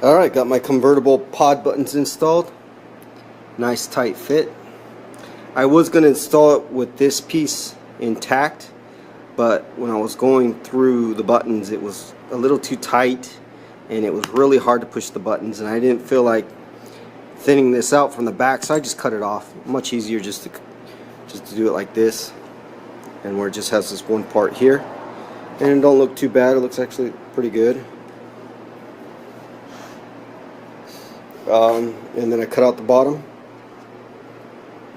Alright, got my convertible pod buttons installed. Nice tight fit. I was going to install it with this piece intact, but when I was going through the buttons it was a little too tight and it was really hard to push the buttons, and I didn't feel like thinning this out from the back, so I just cut it off. Much easier just to do it like this, and where it just has this one part here, and it don't look too bad. It looks actually pretty good. And then I cut out the bottom,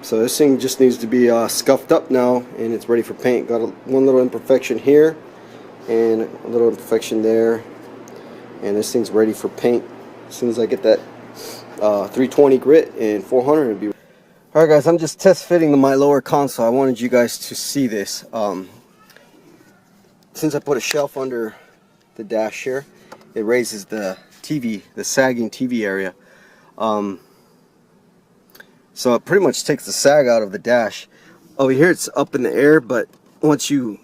so this thing just needs to be scuffed up now, and it's ready for paint. Got one little imperfection here and a little imperfection there, and this thing's ready for paint. As soon as I get that 320 grit and 400, it'll be. Alright guys, I'm just test fitting my lower console. I wanted you guys to see this. Since I put a shelf under the dash here, it raises the TV, the sagging TV area. So it pretty much takes the sag out of the dash. Over here it's up in the air, but once you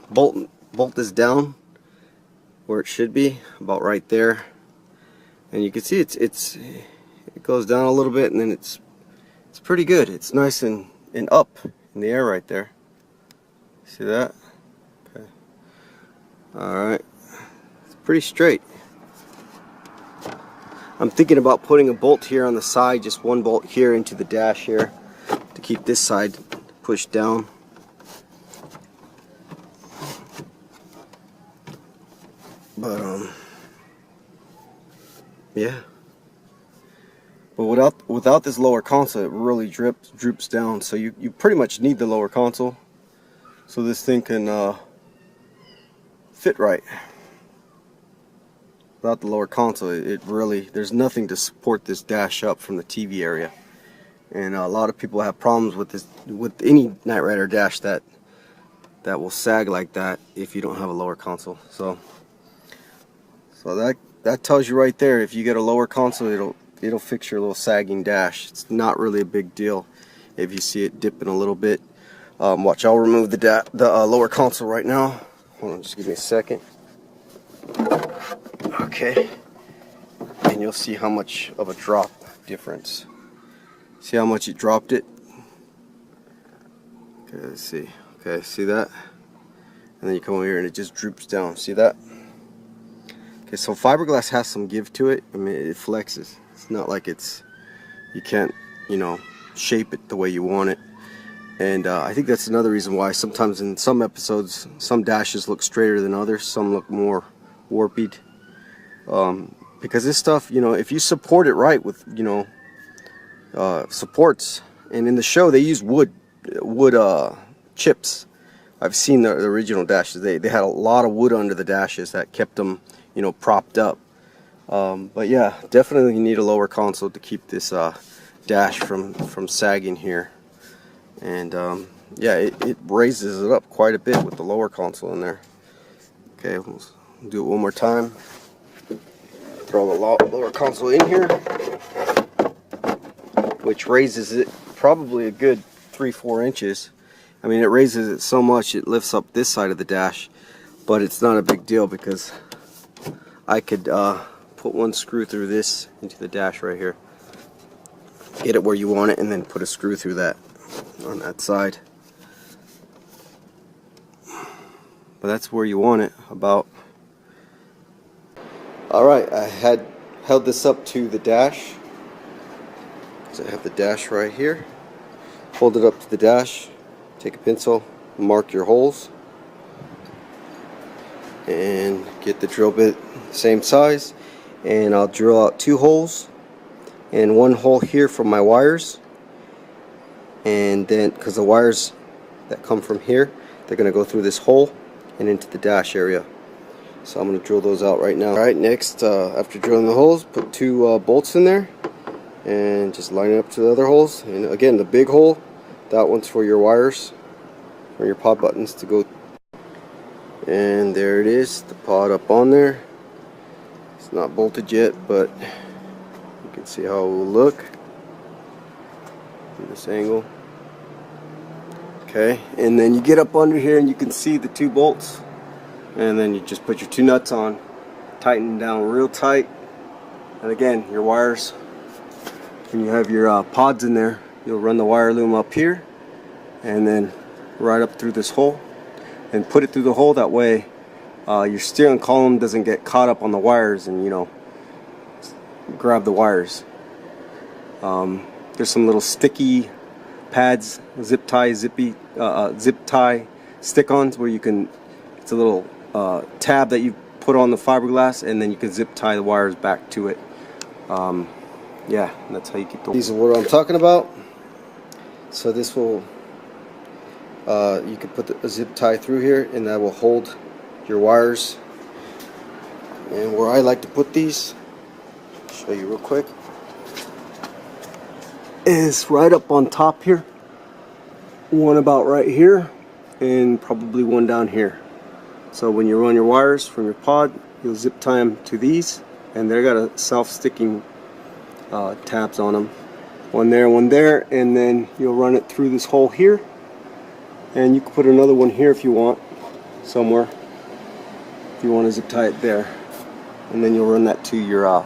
bolt this down where it should be, about right there, and you can see it goes down a little bit, and then it's pretty good. It's nice and up in the air right there. See that? Okay. Alright. It's pretty straight. I'm thinking about putting a bolt here on the side, just one bolt here into the dash here to keep this side pushed down. But yeah. But without this lower console, it really droops down. So you pretty much need the lower console so this thing can fit right. Without the lower console, it really, there's nothing to support this dash up from the TV area. And a lot of people have problems with this, with any Knight Rider dash that will sag like that if you don't have a lower console. So that tells you right there, if you get a lower console, it'll fix your little sagging dash. It's not really a big deal if you see it dipping a little bit. Watch, I'll remove the lower console right now. Hold on, just give me a second. Okay, and you'll see how much of a drop difference. See how much it dropped it? Okay, let's see. Okay, see that? And then you come over here and it just droops down. See that? Okay, so fiberglass has some give to it. I mean, it flexes. It's not like you can't, shape it the way you want it. And I think that's another reason why sometimes in some episodes, some dashes look straighter than others. Some look more warped. Because this stuff, if you support it right with, supports, and in the show they use wood chips. I've seen the original dashes. They had a lot of wood under the dashes that kept them, propped up. But yeah, definitely you need a lower console to keep this dash from sagging here. And yeah, it raises it up quite a bit with the lower console in there. Okay, we'll do it one more time. Throw the lower console in here, which raises it probably a good 3-4 inches. I mean, it raises it so much it lifts up this side of the dash, but it's not a big deal because I could put one screw through this into the dash right here, get it where you want it, and then put a screw through that on that side. But that's where you want it, about. Alright, I had held this up to the dash, so I have the dash right here. Hold it up to the dash, take a pencil, mark your holes, and get the drill bit same size, and I'll drill out 2 holes and 1 hole here for my wires. And then, because the wires that come from here, they're going to go through this hole and into the dash area. So I'm going to drill those out right now. Alright, next, after drilling the holes, put 2 bolts in there and just line it up to the other holes. And again, the big hole, that one's for your wires, or your pod buttons to go. And there it is, the pod up on there. It's not bolted yet, but you can see how it will look from this angle. Okay, and then you get up under here and you can see the 2 bolts. And then you just put your 2 nuts on, tighten them down real tight, And again, your wires, when you have your pods in there, you'll run the wire loom up here and then right up through this hole and put it through the hole. That way your steering column doesn't get caught up on the wires and, you know, grab the wires. There's some little sticky pads, zip tie stick-ons where you can, it's a little tab that you put on the fiberglass and then you can zip tie the wires back to it. Yeah, that's how you keep the. These are what I'm talking about. So this will, you can put a zip tie through here and that will hold your wires. And where I like to put these, show you real quick, is right up on top here. One about right here and probably one down here. So when you run your wires from your pod, you'll zip tie them to these, and they're got a self-sticking tabs on them. One there, and then you'll run it through this hole here, and you can put another one here if you want, somewhere, if you want to zip tie it there, and then you'll run that to your